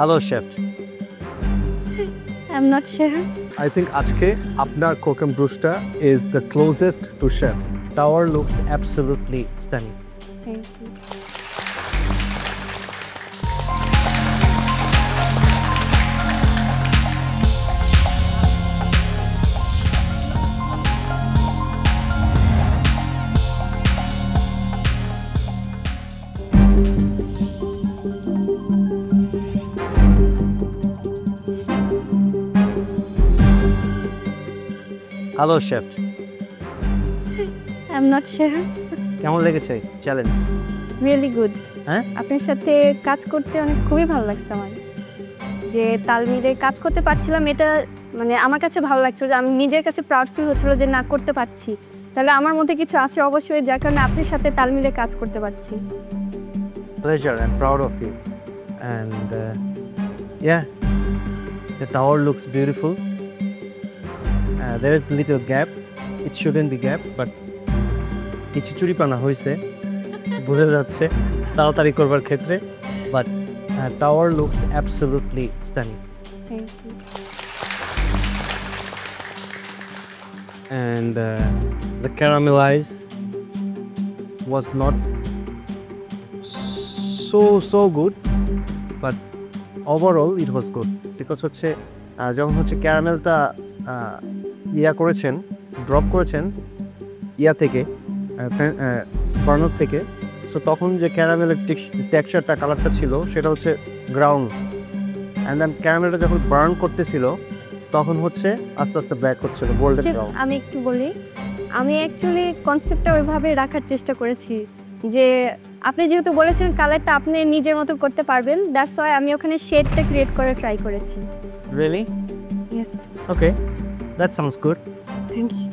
Hello, chef. I'm not sure. I think আজকে আপনার cook and brewsta is the closest to chefs. Tower looks absolutely stunning. Thank you. Hello, chef. I'm not sure. কেমন লেগেছে challenge? Really good. হ্যাঁ? আপনার সাথে কাজ করতে খুবই ভালো লাগছে আমার। যে তাল মিলে কাজ করতে পারছিলাম, এটা মানে আমার কাছে ভালো লাগছিল যে আমি নিজের কাছে প্রাউড ফিল হচ্ছিল যে না করতে পারছি। তাহলে আমার মধ্যে কিছু আছে অবশ্যই, যার কারণে আপনার সাথে তাল মিলে কাজ করতে পারছি। Pleasure and proud of you. And yeah, the tower looks beautiful. There is little gap. It shouldn't be gap, but কিছু চুরিপানা হয়েছে বোঝা যাচ্ছে তাড়াতাড়ি করবার ক্ষেত্রে, but tower looks absolutely stunning. Thank you. And the caramelize was not so good, but overall it was good because হচ্ছে যখন হচ্ছে ক্যারামেলটা ইয়া করেছেন, ড্রপ করেছেন ইয়া থেকে বার্নার থেকে, সো তখন যে ক্যারামেলের টেক্সচারটা কালারটা ছিল সেটা হচ্ছে গ্রাউন্ড, অ্যান্ড দেন ক্যারামেলটা যখন বার্ন করতেছিল তখন হচ্ছে আস্তে আস্তে ব্ল্যাক হচ্ছিল, গোল্ডেন ব্রাউন। আমি একটু বলি, আমি অ্যাকচুয়ালি কনসেপ্টটা ওইভাবে রাখার চেষ্টা করেছি যে আপনি যেহেতু বলেছেন কালারটা আপনি নিজের মতো করতে পারবেন, দ্যাটস ওয়াই আমি ওখানে শেডটা ক্রিয়েট করে ট্রাই করেছি। Really? Yes. Okay, that sounds good. Thank you.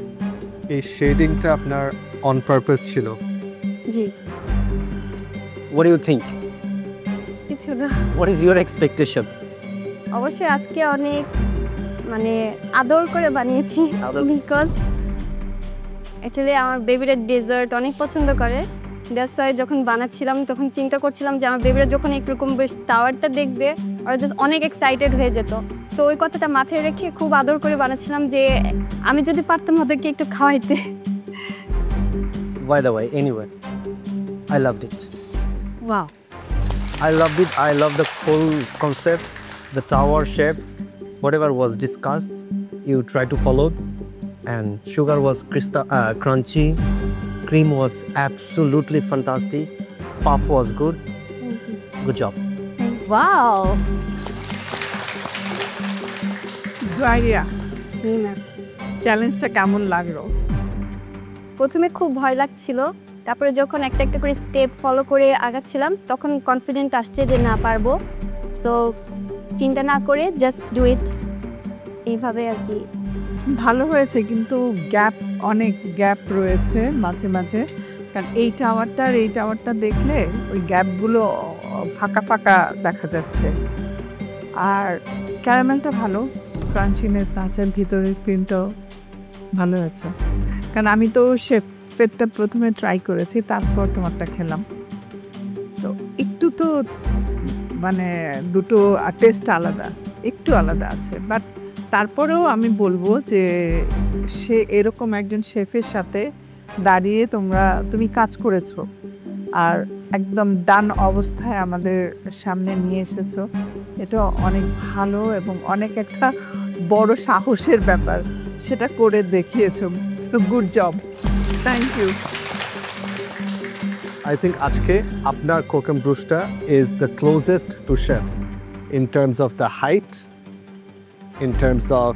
এই শেডিংটা আপনার অন পারপাস ছিল? জি। What do you think? কিছু না। What is your expectation? অবশ্যই আজকে অনেক মানে আদর করে বানিয়েছি, বিকজ অ্যাকচুয়ালি আমার বেবিরা ডেজার্ট অনেক পছন্দ করে। দ্যাটস ওয়াই যখন বানাচ্ছিলাম তখন চিন্তা করছিলাম যে আমার বেবিরা যখন একরকম বেশ টাওয়ারটা দেখবে ওরা জাস্ট অনেক এক্সাইটেড হয়ে যেত। সো ওই কথাটা মাথায় রেখে খুব আদর করে বানাচ্ছিলাম যে আমি যদি পারতাম ওদেরকে একটু খাওয়াইতে। By the way, anyway, I loved it. Wow. I loved it. I love the whole concept, the tower shape, whatever was discussed, you try to follow. And sugar was crunchy, cream was absolutely fantastic, puff was good. Good job. Wow. Juairia, চ্যালেঞ্জটা কেমন লাগলো? প্রথমে খুব ভয় লাগছিল, তারপরে যখন একটা একটা করে স্টেপ ফলো করে আগাচ্ছিলাম তখন কনফিডেন্ট আসছে যে না পারবো। সো চিন্তা না করে জাস্ট ডু ইট, এইভাবে আর কি। ভালো হয়েছে, কিন্তু অনেক গ্যাপ রয়েছে মাঝে মাঝে, কারণ এই টাওয়ারটা আর এই টাওয়ারটা দেখলে ওই গ্যাপগুলো ফাঁকা ফাঁকা দেখা যাচ্ছে। আর ক্যারামেলটা ভালো, ক্রাঞ্চিনেস আছে, ভিতরের ক্রিমটাও ভালো আছে। কারণ আমি তো শেফেরটা প্রথমে ট্রাই করেছি, তারপর তোমারটা খেলাম, তো একটু তো মানে দুটো টেস্ট আলাদা, একটু আলাদা আছে। বাট তারপরেও আমি বলবো যে সে এরকম একজন শেফের সাথে দাঁড়িয়ে তুমি কাজ করেছো আর একদম ডান অবস্থায় আমাদের সামনে নিয়ে এসেছো, এটা অনেক ভালো এবং অনেক একটা বড় সাহসের ব্যাপার, সেটা করে দেখিয়েছো। Good job, thank you. I think আজকে আপনার cook and brewsta is the closest to chefs in terms of the height, in terms of